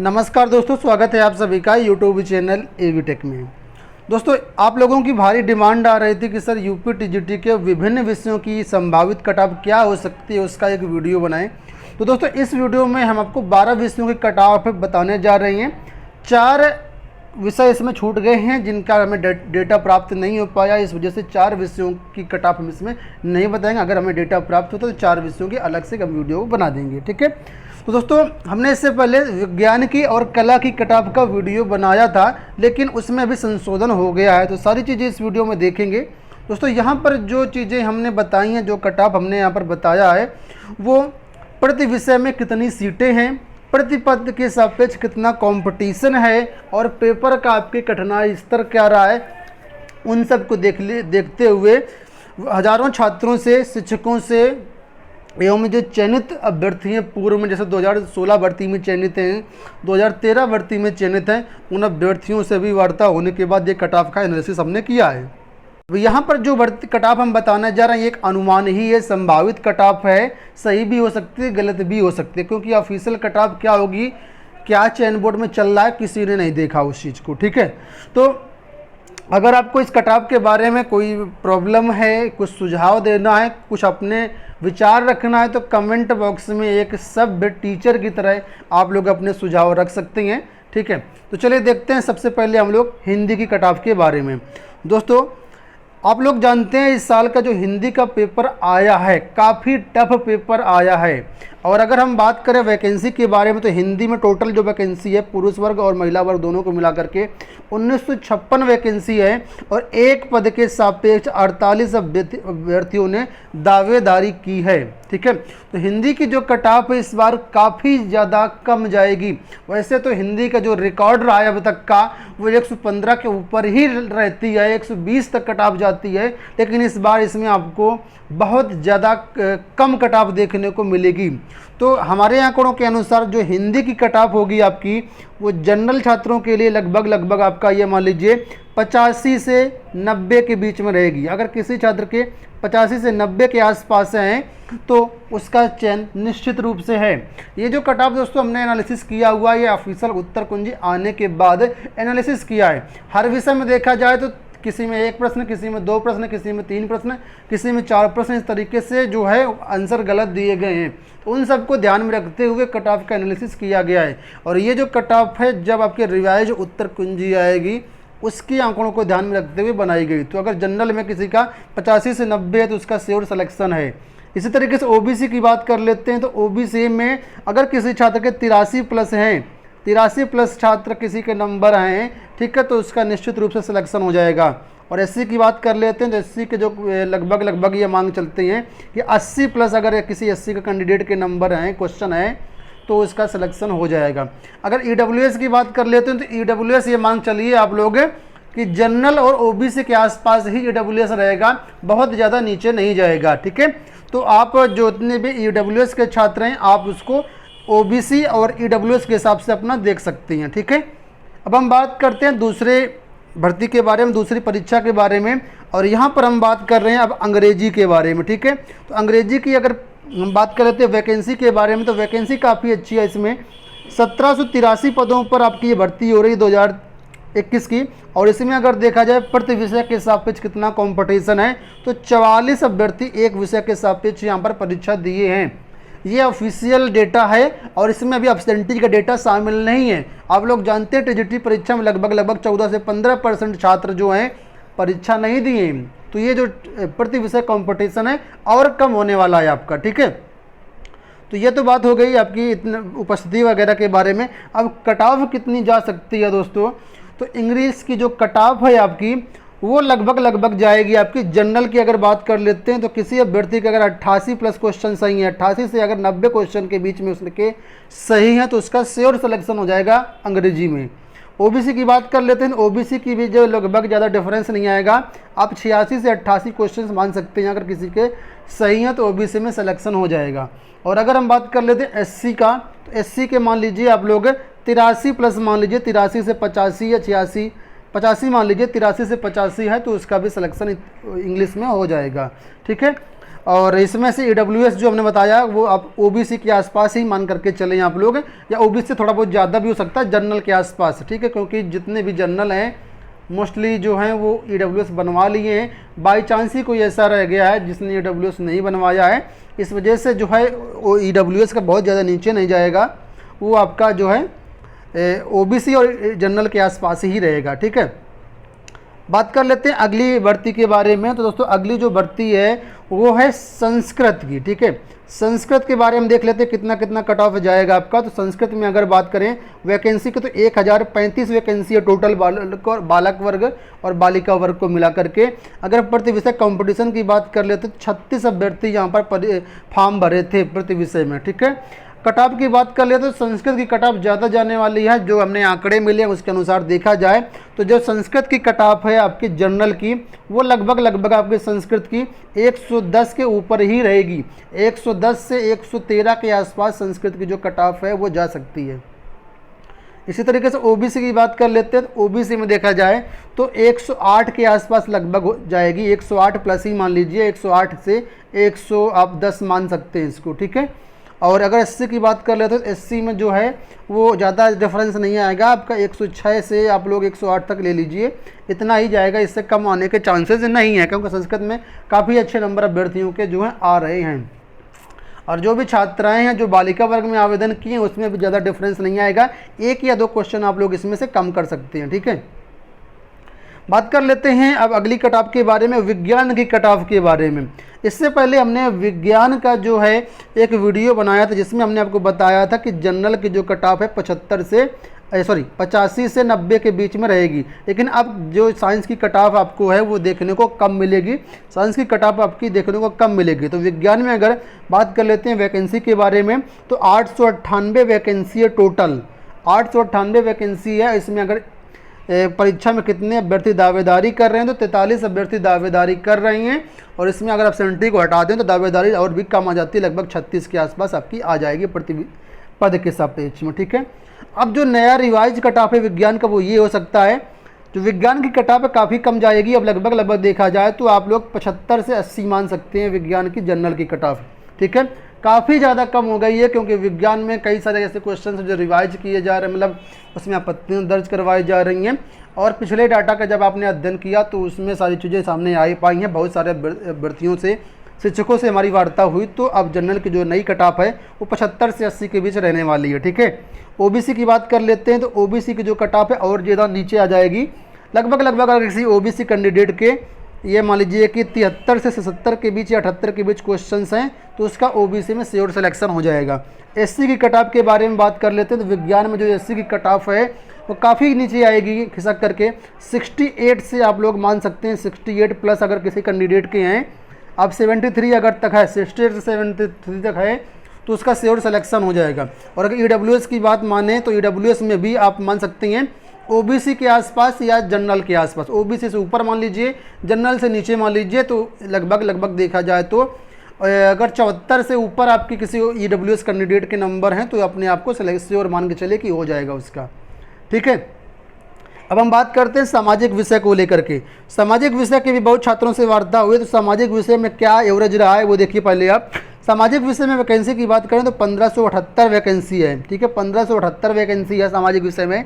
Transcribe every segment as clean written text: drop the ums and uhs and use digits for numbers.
नमस्कार दोस्तों, स्वागत है आप सभी का यूट्यूब चैनल एवी टेक में। दोस्तों, आप लोगों की भारी डिमांड आ रही थी कि सर यूपी टीजीटी के विभिन्न विषयों की संभावित कट ऑफ क्या हो सकती है, उसका एक वीडियो बनाएं। तो दोस्तों, इस वीडियो में हम आपको 12 विषयों की कट ऑफ बताने जा रहे हैं। 4 विषय इसमें छूट गए हैं जिनका हमें डेटा प्राप्त नहीं हो पाया, इस वजह से 4 विषयों की कट ऑफ हम इसमें नहीं बताएंगे। अगर हमें डेटा प्राप्त होता तो 4 विषयों की अलग से हम वीडियो बना देंगे, ठीक है। तो दोस्तों, हमने इससे पहले विज्ञान की और कला की कट ऑफ का वीडियो बनाया था, लेकिन उसमें अभी संशोधन हो गया है, तो सारी चीज़ें इस वीडियो में देखेंगे। दोस्तों, यहाँ पर जो चीज़ें हमने बताई हैं, जो कट ऑफ हमने यहाँ पर बताया है, वो प्रति विषय में कितनी सीटें हैं, प्रति पद के सापेक्ष कितना कंपटीशन है और पेपर का आपके कठिनाई स्तर क्या रहा है, उन सब को देखते हुए हज़ारों छात्रों से, शिक्षकों से एवं जो चयनित अभ्यर्थी हैं पूर्व में, जैसे 2016 भर्ती में चयनित हैं, 2013 भर्ती में चयनित हैं, उन अभ्यर्थियों से भी वार्ता होने के बाद ये कट ऑफ का एनालिसिस हमने किया है। तो यहाँ पर जो भर्ती कट ऑफ हम बताने जा रहे हैं, एक अनुमान ही है, संभावित कट ऑफ है, सही भी हो सकती है, गलत भी हो सकती है, क्योंकि ऑफिशियल कट ऑफ क्या होगी, क्या चयन बोर्ड में चल रहा है, किसी ने नहीं देखा उस चीज़ को, ठीक है। तो अगर आपको इस कट ऑफ के बारे में कोई प्रॉब्लम है, कुछ सुझाव देना है, कुछ अपने विचार रखना है, तो कमेंट बॉक्स में एक सभ्य टीचर की तरह आप लोग अपने सुझाव रख सकते हैं, ठीक है। तो चलिए देखते हैं। सबसे पहले हम लोग हिंदी की कट ऑफ के बारे में। दोस्तों, आप लोग जानते हैं इस साल का जो हिंदी का पेपर आया है, काफ़ी टफ पेपर आया है। और अगर हम बात करें वैकेंसी के बारे में, तो हिंदी में टोटल जो वैकेंसी है पुरुष वर्ग और महिला वर्ग दोनों को मिला करके 1956 वैकेंसी है, और एक पद के सापेक्ष 48 अभ्यर्थियों ने दावेदारी की है, ठीक है। तो हिंदी की जो कट ऑफ है इस बार काफ़ी ज़्यादा कम जाएगी। वैसे तो हिंदी का जो रिकॉर्ड रहा है अब तक का, वो 115 के ऊपर ही रहती है, 120 तक कट ऑफ जाती है, लेकिन इस बार इसमें आपको बहुत ज़्यादा कम कट ऑफ देखने को मिलेगी। तो हमारे आंकड़ों के अनुसार जो हिंदी की कट ऑफ होगी आपकी, वो जनरल छात्रों के लिए लगभग आपका ये मान लीजिए 85 से 90 के बीच में रहेगी। अगर किसी छात्र के 85 से 90 के आसपास हैं तो उसका चयन निश्चित रूप से है। ये जो कट ऑफ दोस्तों हमने एनालिसिस किया हुआ है, ये ऑफिशियल उत्तर कुंजी आने के बाद एनालिसिस किया है। हर विषय में देखा जाए तो किसी में 1 प्रश्न, किसी में 2 प्रश्न, किसी में 3 प्रश्न, किसी में 4 प्रश्न, इस तरीके से जो है आंसर गलत दिए गए हैं। तो उन सबको ध्यान में रखते हुए कट ऑफ का एनालिसिस किया गया है। और ये जो कट ऑफ है, जब आपके रिवाइज उत्तर कुंजी आएगी उसकी आंकड़ों को ध्यान में रखते हुए बनाई गई। तो अगर जनरल में किसी का 85 से 90 है तो उसका श्योर सिलेक्शन है। इसी तरीके से ओबीसी की बात कर लेते हैं, तो ओबीसी में अगर किसी छात्र के 83 प्लस हैं, 83 प्लस छात्र किसी के नंबर हैं, ठीक है, तो उसका निश्चित रूप से सिलेक्शन हो जाएगा। और एससी की बात कर लेते हैं, तो एससी के जो लगभग ये मांग चलती हैं कि 80 प्लस अगर किसी एससी का कैंडिडेट के नंबर हैं, क्वेश्चन है, तो उसका सिलेक्शन हो जाएगा। अगर ईडब्ल्यूएस की बात कर लेते हैं, तो ईडब्ल्यूएस ये मांग चलिए आप लोग कि जनरल और ओबीसी के आसपास ही ईडब्ल्यूएस रहेगा, बहुत ज़्यादा नीचे नहीं जाएगा, ठीक है। तो आप जो इतने भी ईडब्ल्यूएस के छात्र हैं, आप उसको ओबीसी और ईडब्ल्यूएस के हिसाब से अपना देख सकती हैं, ठीक है। अब हम बात करते हैं दूसरे भर्ती के बारे में, दूसरी परीक्षा के बारे में, और यहाँ पर हम बात कर रहे हैं अब अंग्रेजी के बारे में, ठीक है। तो अंग्रेजी की अगर हम बात कर लेते हैं वैकेंसी के बारे में, तो वैकेंसी काफ़ी अच्छी है। इसमें 1783 पदों पर आपकी ये भर्ती हो रही 2021 की, और इसमें अगर देखा जाए प्रति विषय के सापेक्ष कितना कंपटीशन है, तो 44 अभ्यर्थी एक विषय के सापेक्ष यहाँ पर परीक्षा दिए हैं। ये ऑफिशियल डेटा है और इसमें अभी एब्सेंटी का डेटा शामिल नहीं है। आप लोग जानते हैं टीजीटी परीक्षा में लगभग 14 से 15% छात्र जो हैं परीक्षा नहीं दिए हैं। तो ये जो प्रति विषय कंपटीशन है और कम होने वाला है आपका, ठीक है। तो ये तो बात हो गई आपकी इतने उपस्थिति वगैरह के बारे में। अब कट ऑफ कितनी जा सकती है दोस्तों, तो इंग्लिश की जो कट ऑफ है आपकी, वो लगभग जाएगी आपकी। जनरल की अगर बात कर लेते हैं, तो किसी अभ्यर्थी के अगर 88 प्लस क्वेश्चन सही है, 88 से अगर 90 क्वेश्चन के बीच में उसके सही है, तो उसका श्योर सिलेक्शन हो जाएगा अंग्रेजी में। ओबीसी की बात कर लेते हैं, ओबीसी की भी जो लगभग ज़्यादा डिफरेंस नहीं आएगा, आप 86 से 88 क्वेश्चन मान सकते हैं। अगर किसी के सही है तो ओबीसी में सिलेक्शन हो जाएगा। और अगर हम बात कर लेते हैं एससी का, तो एससी के मान लीजिए आप लोग 83 प्लस मान लीजिए, 83 से 85 या 85 मान लीजिए, 83 से 85 है, तो उसका भी सिलेक्शन इंग्लिश में हो जाएगा, ठीक है। और इसमें से EWS जो हमने बताया वो आप OBC के आसपास ही मान करके चलें आप लोग, या OBC से थोड़ा बहुत ज़्यादा भी हो सकता है, जनरल के आसपास, ठीक है, क्योंकि जितने भी जनरल हैं मोस्टली जो हैं वो EWS बनवा लिए हैं। बाई चांस ही कोई ऐसा रह गया है जिसने EWS नहीं बनवाया है, इस वजह से जो है वो EWS का बहुत ज़्यादा नीचे नहीं जाएगा, वो आपका जो है OBC और जनरल के आसपास ही रहेगा, ठीक है। बात कर लेते हैं अगली भर्ती के बारे में। तो दोस्तों अगली जो भर्ती है वो है संस्कृत की, ठीक है। संस्कृत के बारे में देख लेते हैं कितना कितना कट ऑफ जाएगा आपका। तो संस्कृत में अगर बात करें वैकेंसी की तो 1035 वैकेंसी है टोटल, बालक वर्ग और बालिका वर्ग को मिला करके। अगर प्रति विषय कंपटीशन की बात कर लेते तो 36 अभ्यर्थी यहाँ पर फॉर्म भरे थे प्रति विषय में, ठीक है। कट ऑफ की बात कर ले तो संस्कृत की कट ऑफ ज़्यादा जाने वाली है, जो हमने आंकड़े मिले उसके अनुसार देखा जाए तो जो संस्कृत की कट ऑफ है आपकी जनरल की वो लगभग आपकी संस्कृत की 110 के ऊपर ही रहेगी। 110 से 113 के आसपास संस्कृत की जो कट ऑफ है वो जा सकती है। इसी तरीके से OBC की बात कर लेते हैं तो OBC में देखा जाए तो 108 के आसपास लगभग हो जाएगी, 108 प्लस ही मान लीजिए, 108 से 110 मान सकते हैं इसको, ठीक है। और अगर SC की बात कर लेते तो SC में जो है वो ज़्यादा डिफरेंस नहीं आएगा आपका, 106 से आप लोग 108 तक ले लीजिए, इतना ही जाएगा, इससे कम आने के चांसेस नहीं है, क्योंकि संस्कृत में काफ़ी अच्छे नंबर अभ्यर्थियों के जो हैं आ रहे हैं। और जो भी छात्राएं हैं जो बालिका वर्ग में आवेदन किए उसमें भी ज़्यादा डिफरेंस नहीं आएगा, 1 या 2 क्वेश्चन आप लोग इसमें से कम कर सकते हैं, ठीक है। बात कर लेते हैं अब अगली कट ऑफ के बारे में, विज्ञान की कट ऑफ के बारे में। इससे पहले हमने विज्ञान का जो है एक वीडियो बनाया था जिसमें हमने आपको बताया था कि जनरल की जो कट ऑफ है 85 से 90 के बीच में रहेगी। लेकिन अब जो साइंस की कट ऑफ आपको है वो देखने को कम मिलेगी, साइंस की कट ऑफ आपकी देखने को कम मिलेगी। तो विज्ञान में अगर बात कर लेते हैं वैकेंसी के बारे में तो 898 वैकेंसी है टोटल, 898 वैकेंसी है। इसमें अगर परीक्षा में कितने अभ्यर्थी दावेदारी कर रहे हैं तो 43 अभ्यर्थी दावेदारी कर रहे हैं, और इसमें अगर एब्सेंटी को हटा दें तो दावेदारी और भी कम आ जाती है, लगभग 36 के आसपास आपकी आ जाएगी प्रति पद के सापेक्ष में, ठीक है। अब जो नया रिवाइज कट ऑफ है विज्ञान का वो ये हो सकता है, जो विज्ञान की कट ऑफ काफ़ी कम जाएगी, अब लगभग देखा जाए तो आप लोग 75 से 80 मान सकते हैं विज्ञान की जनरल की कट ऑफ, ठीक है। काफ़ी ज़्यादा कम हो गई है क्योंकि विज्ञान में कई सारे ऐसे क्वेश्चन जो रिवाइज किए जा रहे हैं, मतलब उसमें आपत्तियाँ दर्ज करवाई जा रही हैं, और पिछले डाटा का जब आपने अध्ययन किया तो उसमें सारी चीज़ें सामने आई पाई हैं। बहुत सारे अभ्यर्थियों से, शिक्षकों से हमारी वार्ता हुई, तो अब जनरल की जो नई कट ऑफ है वो 75 से 80 के बीच रहने वाली है, ठीक है। OBC की बात कर लेते हैं तो OBC की जो कट ऑफ है और ज़्यादा नीचे आ जाएगी, लगभग अगर किसी OBC कैंडिडेट के ये मान लीजिए कि 73 से 77 के बीच या 78 के बीच क्वेश्चंस हैं तो उसका OBC में श्योर सिलेक्शन हो जाएगा। SC की कट ऑफ के बारे में बात कर लेते हैं तो विज्ञान में जो SC की कट ऑफ है वो काफ़ी नीचे आएगी खिसक करके, 68 से आप लोग मान सकते हैं, 68 प्लस अगर किसी कैंडिडेट के हैं, अब 73 अगर तक है, 68 से 73 तक है तो उसका श्योर सिलेक्शन हो जाएगा। और अगर EWS की बात माने तो EWS में भी आप मान सकते हैं OBC के आसपास या जनरल के आसपास, OBC से ऊपर मान लीजिए, जनरल से नीचे मान लीजिए, तो लगभग देखा जाए तो अगर 74 से ऊपर आपकी किसी EWS कैंडिडेट के नंबर हैं तो अपने आप को श्योर मान के चले कि हो जाएगा उसका, ठीक है। अब हम बात करते हैं सामाजिक विषय को लेकर के। सामाजिक विषय के भी बहुत छात्रों से वार्ता हुई, तो सामाजिक विषय में क्या एवरेज रहा है वो देखिए पहले आप। सामाजिक विषय में वैकेंसी की बात करें तो 1578 वैकेंसी है, ठीक है, 1578 वैकेंसी है सामाजिक विषय में,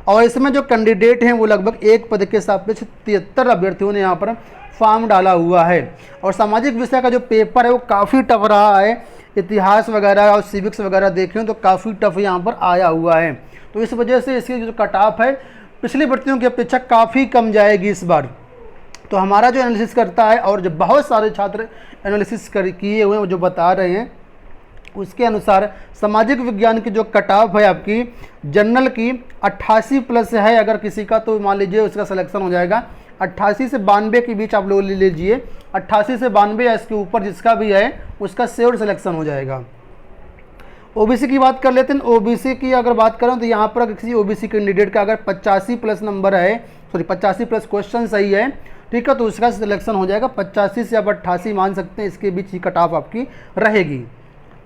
और इसमें जो कैंडिडेट हैं वो लगभग एक पद के सापेक्ष 73 अभ्यर्थियों ने यहाँ पर फॉर्म डाला हुआ है। और सामाजिक विषय का जो पेपर है वो काफ़ी टफ रहा है, इतिहास वगैरह और सिविक्स वगैरह देखें तो काफ़ी टफ यहाँ पर आया हुआ है। तो इस वजह से इसकी जो कट ऑफ है पिछली भर्तियों की अपेक्षा काफ़ी कम जाएगी इस बार। तो हमारा जो एनालिसिस करता है और जो बहुत सारे छात्र एनालिसिस किए हुए हैं जो बता रहे हैं उसके अनुसार सामाजिक विज्ञान की जो कट ऑफ है आपकी जनरल की 88 प्लस है अगर किसी का, तो मान लीजिए उसका सिलेक्शन हो जाएगा। 88 से 92 के बीच आप लोग ले लीजिए, 88 से 92 या इसके ऊपर जिसका भी है उसका श्योर सिलेक्शन हो जाएगा। OBC की बात कर लेते हैं। OBC की अगर बात करें तो यहाँ पर किसी OBC कैंडिडेट का अगर 85 प्लस नंबर है, 85 प्लस क्वेश्चन सही है, ठीक है, तो उसका सिलेक्शन हो जाएगा। 85 से आप 88 मान सकते हैं, इसके बीच ही कट ऑफ आपकी रहेगी।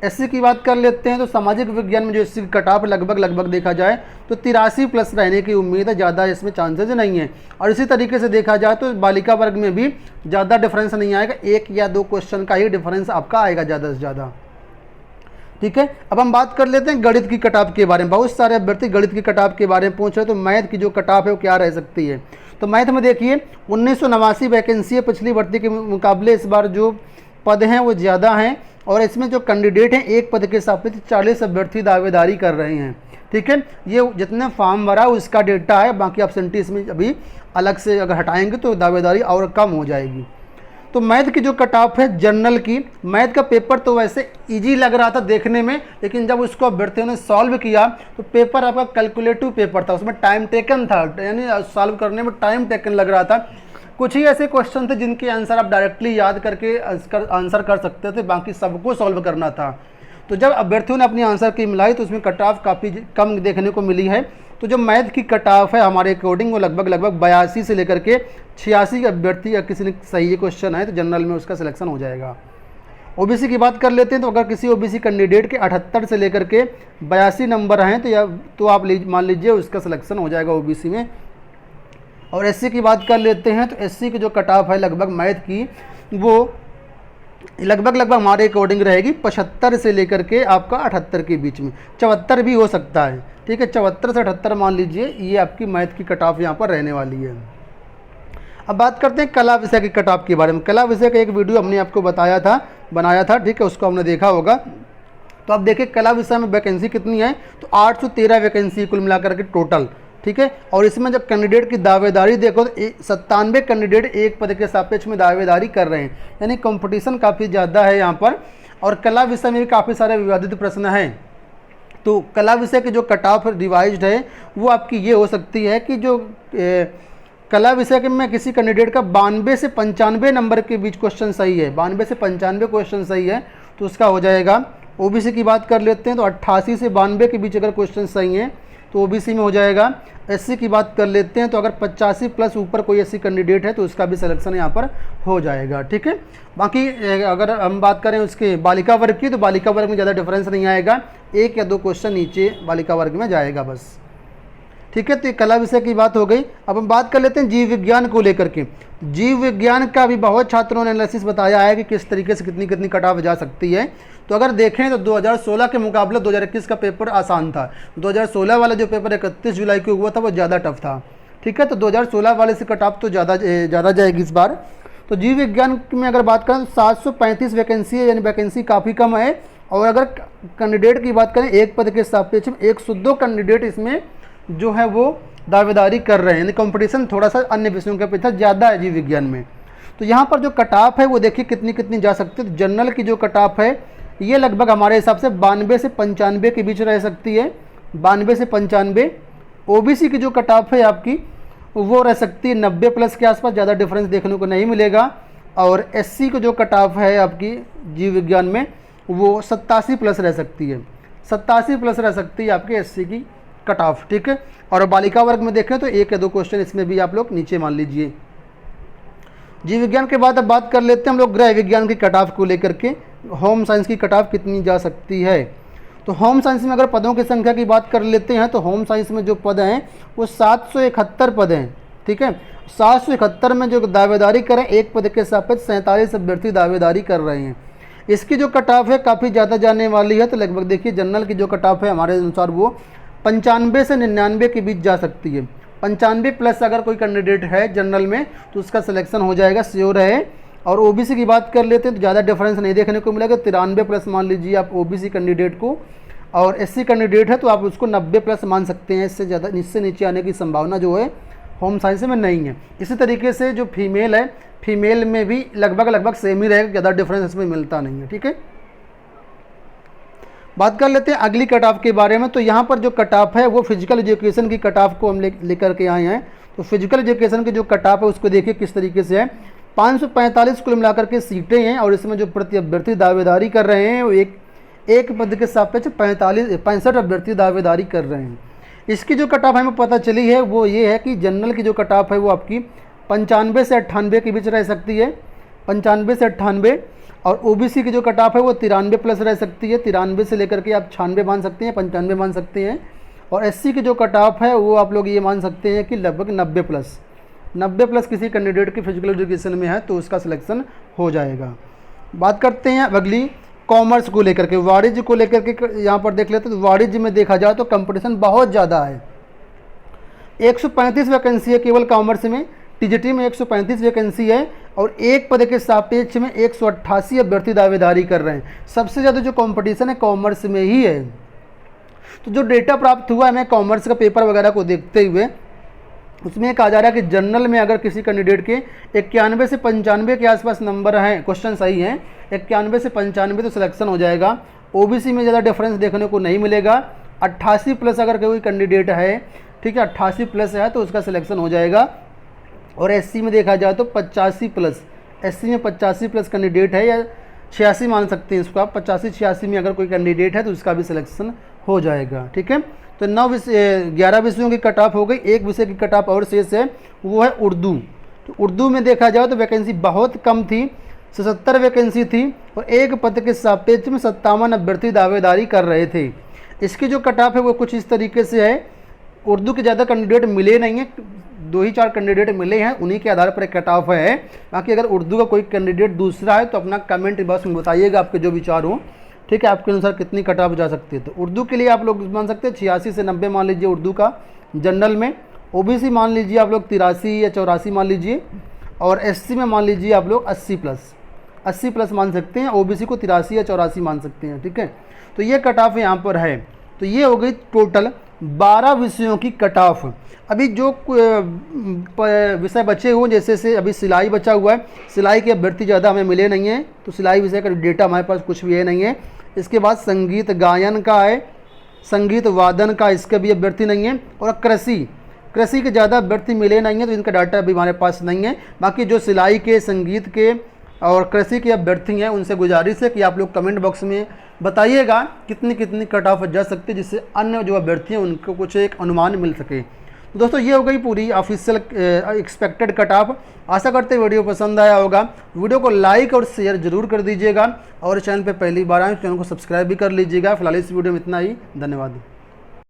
एससी की बात कर लेते हैं तो सामाजिक विज्ञान में जो एससी की कट ऑफ लगभग देखा जाए तो 83 प्लस रहने की उम्मीद है, ज़्यादा इसमें चांसेस नहीं है। और इसी तरीके से देखा जाए तो बालिका वर्ग में भी ज़्यादा डिफरेंस नहीं आएगा, 1 या 2 क्वेश्चन का ही डिफरेंस आपका आएगा ज़्यादा से ज़्यादा। ठीक है, अब हम बात कर लेते हैं गणित की कट ऑफ के बारे में। बहुत सारे अभ्यर्थी गणित की कट ऑफ के बारे में पूछ रहे हैं, तो मैथ की जो कट ऑफ है वो क्या रह सकती है। तो मैथ में देखिए 1989 वैकेंसी है, पिछली भर्ती के मुकाबले इस बार जो पद हैं वो ज़्यादा हैं, और इसमें जो कैंडिडेट हैं एक पद के सापेक्ष 40 अभ्यर्थी दावेदारी कर रहे हैं। ठीक है, ये जितने फॉर्म भरा उसका डेटा है, बाकी एब्सेंटी इसमें अभी अलग से अगर हटाएंगे तो दावेदारी और कम हो जाएगी। तो मैथ की जो कट ऑफ है जनरल की, मैथ का पेपर तो वैसे इजी लग रहा था देखने में, लेकिन जब उसको अभ्यर्थियों ने सॉल्व किया तो पेपर आपका कैलकुलेटिव पेपर था, उसमें टाइम टेकन था, यानी सॉल्व करने में टाइम टेकन लग रहा था। कुछ ही ऐसे क्वेश्चन थे जिनके आंसर आप डायरेक्टली याद करके आंसर कर सकते थे, बाकी सबको सॉल्व करना था। तो जब अभ्यर्थियों ने अपनी आंसर की मिलाई तो उसमें कट ऑफ काफ़ी कम देखने को मिली है। तो जो मैथ की कट ऑफ है हमारे अकॉर्डिंग वो लगभग 82 से लेकर के 86 अभ्यर्थी, या किसी ने सही क्वेश्चन है तो जनरल में उसका सिलेक्शन हो जाएगा। ओबीसी की बात कर लेते हैं तो अगर किसी ओबीसी कैंडिडेट के 78 से लेकर के 82 नंबर हैं तो आप मान लीजिए उसका सिलेक्शन हो जाएगा ओबीसी में। और एससी की बात कर लेते हैं तो एससी की जो कट ऑफ है लगभग मैथ की वो लगभग हमारे अकॉर्डिंग रहेगी 75 से लेकर के आपका 78 के बीच में, 74 भी हो सकता है। ठीक है, 74 से 78 मान लीजिए, ये आपकी मैथ की कट ऑफ यहाँ पर रहने वाली है। अब बात करते हैं कला विषय की कट ऑफ के बारे में। कला विषय का एक वीडियो हमने आपको बनाया था, ठीक है, उसको हमने देखा होगा। तो अब देखिए कला विषय में वैकेंसी कितनी है, तो 813 वैकेंसी कुल मिलाकर के टोटल। ठीक है, और इसमें जब कैंडिडेट की दावेदारी देखो तो 97 कैंडिडेट एक पद के सापेक्ष में दावेदारी कर रहे हैं, यानी कंपटीशन काफ़ी ज़्यादा है यहाँ पर। और कला विषय में भी काफ़ी सारे विवादित प्रश्न हैं। तो कला विषय की जो कट ऑफ रिवाइज्ड है वो आपकी ये हो सकती है कि जो कला विषय के में किसी कैंडिडेट का 92 से 95 नंबर के बीच क्वेश्चन सही है, 92 से 95 क्वेश्चन सही है तो उसका हो जाएगा। ओबीसी की बात कर लेते हैं तो 88 से 92 के बीच अगर क्वेश्चन सही है तो ओबीसी में हो जाएगा। एससी की बात कर लेते हैं तो अगर 85 प्लस ऊपर कोई एससी कैंडिडेट है तो उसका भी सिलेक्शन यहाँ पर हो जाएगा। ठीक है, बाकी अगर हम बात करें उसके बालिका वर्ग की तो बालिका वर्ग में ज़्यादा डिफरेंस नहीं आएगा, 1 या 2 क्वेश्चन नीचे बालिका वर्ग में जाएगा बस। ठीक है, तो ये कला विषय की बात हो गई। अब हम बात कर लेते हैं जीव विज्ञान को लेकर के। जीव विज्ञान का भी बहुत छात्रों ने एनालिसिस बताया है कि किस तरीके से कितनी कट ऑफ जा सकती है। तो अगर देखें तो 2016 के मुकाबले 2021 का पेपर आसान था। 2016 वाला जो पेपर 31 जुलाई को हुआ था वो ज़्यादा टफ था। ठीक है, तो 2016 वाले से कट ऑफ तो ज़्यादा जाएगी इस बार। तो जीव विज्ञान में अगर बात करें तो 735 वैकेंसी है, यानी वैकेंसी काफ़ी कम है। और अगर कैंडिडेट की बात करें एक पद के सापेक्ष में 102 कैंडिडेट इसमें जो है वो दावेदारी कर रहे हैं, यानी कंपटीशन थोड़ा सा अन्य विषयों के अपेक्षा ज़्यादा है जीव विज्ञान में। तो यहाँ पर जो कट ऑफ है वो देखिए कितनी जा सकती है। तो जनरल की जो कट ऑफ है ये लगभग हमारे हिसाब से 92 से 95 के बीच रह सकती है, 92 से 95। ओबीसी की जो कट ऑफ है आपकी वो रह सकती है 90 प्लस के आसपास, ज़्यादा डिफरेंस देखने को नहीं मिलेगा। और एससी को जो कट ऑफ है आपकी जीव विज्ञान में वो 87 प्लस रह सकती है, 87 प्लस रह सकती है आपके एससी की कट ऑफ। ठीक है, और बालिका वर्ग में देखें तो 1 या 2 क्वेश्चन इसमें भी आप लोग नीचे मान लीजिए। जीव विज्ञान के बाद अब बात कर लेते हैं हम लोग गृह विज्ञान की कट ऑफ को लेकर के। होम साइंस की कट ऑफ कितनी जा सकती है। तो होम साइंस में अगर पदों की संख्या की बात कर लेते हैं तो होम साइंस में जो पद हैं वो 771 पद हैं। ठीक है, 771 में जो दावेदारी करें एक पद के सापेक्ष 47 अभ्यर्थी दावेदारी कर रहे हैं। इसकी जो कट ऑफ है काफ़ी ज़्यादा जाने वाली है। तो लगभग देखिए जनरल की जो कट ऑफ है हमारे अनुसार वो 95 से 99 के बीच जा सकती है। 95 प्लस अगर कोई कैंडिडेट है जनरल में तो उसका सिलेक्शन हो जाएगा, श्योर है। और ओबीसी की बात कर लेते हैं तो ज़्यादा डिफरेंस नहीं देखने को मिलेगा, 93 प्लस मान लीजिए आप ओबीसी कैंडिडेट को। और एससी कैंडिडेट है तो आप उसको 90 प्लस मान सकते हैं, इससे ज़्यादा इससे नीचे आने की संभावना जो है होम साइंस में नहीं है। इसी तरीके से जो फीमेल है, फीमेल में भी लगभग सेम ही रहेगा, ज़्यादा डिफरेंस इसमें मिलता नहीं है। ठीक है, बात कर लेते हैं अगली कट ऑफ के बारे में। तो यहाँ पर जो कट ऑफ है वो फिजिकल एजुकेशन की कट ऑफ को हम लेकर के आए हैं। तो फिजिकल एजुकेशन की जो कट ऑफ है उसको देखिए किस तरीके से है। 545 कुल मिलाकर के सीटें हैं और इसमें जो प्रति अभ्यर्थी दावेदारी कर रहे हैं वो एक पद के सापेक्ष 65 अभ्यर्थी दावेदारी कर रहे हैं। इसकी जो कट ऑफ हमें पता चली है वो ये है कि जनरल की जो कट ऑफ है वो आपकी 95 से 98 के बीच रह सकती है, 95 से 98। और ओबीसी की जो कट ऑफ है वो 93 प्लस रह सकती है, 93 से लेकर के आप 96 मान सकते हैं, 95 मान सकते हैं। और एससी की जो कट ऑफ है वो आप लोग ये मान सकते हैं कि लगभग 90 प्लस किसी कैंडिडेट की फिजिकल एजुकेशन में है तो उसका सिलेक्शन हो जाएगा। बात करते हैं अब अगली कॉमर्स को लेकर के, वाणिज्य को लेकर के यहाँ पर देख लेते हैं। तो वाणिज्य में देखा जाए तो कंपटीशन बहुत ज़्यादा है, 135 वैकेंसी है केवल कॉमर्स में, टीजीटी में 135 वैकेंसी है और एक पद के सापेक्ष में 188 अभ्यर्थी दावेदारी कर रहे हैं। सबसे ज़्यादा जो कंपटीशन है कॉमर्स में ही है। तो जो डेटा प्राप्त हुआ है मैं कॉमर्स का पेपर वगैरह को देखते हुए, उसमें कहा जा रहा है कि जनरल में अगर किसी कैंडिडेट के 91 से 95 के आसपास नंबर हैं, क्वेश्चन सही हैं, 91 से 95 तो सिलेक्शन हो जाएगा। ओबीसी में ज़्यादा डिफरेंस देखने को नहीं मिलेगा, 88 प्लस अगर कोई कैंडिडेट है, ठीक है, 88 प्लस है तो उसका सिलेक्शन हो जाएगा। और एससी में देखा जाए तो 85 प्लस, एससी में 85 प्लस कैंडिडेट है या 86 मान सकते हैं इसको आप, 85-86 में अगर कोई कैंडिडेट है तो उसका भी सिलेक्शन हो जाएगा। ठीक है, तो 11 विषयों की कट ऑफ हो गई, एक विषय की कट ऑफ और शेष है, वो है उर्दू। तो उर्दू में देखा जाए तो वैकेंसी बहुत कम थी, 77 वैकेंसी थी और एक पद के सापेक्ष में 57 अभ्यर्थी दावेदारी कर रहे थे। इसकी जो कट ऑफ है वो कुछ इस तरीके से है, उर्दू के ज़्यादा कैंडिडेट मिले नहीं हैं, 2 ही 4 कैंडिडेट मिले हैं, उन्हीं के आधार पर कट ऑफ है। बाकी अगर उर्दू का कोई कैंडिडेट दूसरा है तो अपना कमेंट बॉक्स में बताइएगा आपके जो विचार हो, ठीक है, आपके अनुसार कितनी कट ऑफ जा सकती है। तो उर्दू के लिए आप लोग मान सकते हैं 86 से 90 मान लीजिए उर्दू का जनरल में, ओबीसी मान लीजिए आप लोग 83 या 84 मान लीजिए, और एससी में मान लीजिए आप लोग 80 प्लस मान सकते हैं, ओबीसी को 83 या 84 मान सकते हैं। ठीक है, तो ये कट ऑफ यहाँ पर है। तो ये हो गई टोटल 12 विषयों की कट ऑफ। अभी जो विषय बचे हुए जैसे से अभी सिलाई बचा हुआ है, सिलाई के अभ्यर्थी ज़्यादा हमें मिले नहीं हैं, तो सिलाई विषय का डेटा हमारे पास कुछ भी है नहीं है। इसके बाद संगीत गायन का है, संगीत वादन का, इसके भी अभ्यर्थी नहीं है। और कृषि के ज़्यादा अभ्यर्थी मिले नहीं हैं तो इनका डाटा अभी हमारे पास नहीं है। बाकी जो सिलाई के, संगीत के और कृषि के अभ्यर्थी हैं उनसे गुजारिश है कि आप लोग कमेंट बॉक्स में बताइएगा कितनी कट ऑफ जा सकती है, जिससे अन्य जो अभ्यर्थी हैं उनको कुछ एक अनुमान मिल सके। तो दोस्तों ये हो गई पूरी ऑफिशियल एक्सपेक्टेड कट ऑफ। आशा करते वीडियो पसंद आया होगा, वीडियो को लाइक और शेयर जरूर कर दीजिएगा और चैनल पे पहली बार आए चैनल को सब्सक्राइब भी कर लीजिएगा। फिलहाल इस वीडियो में इतना ही, धन्यवाद।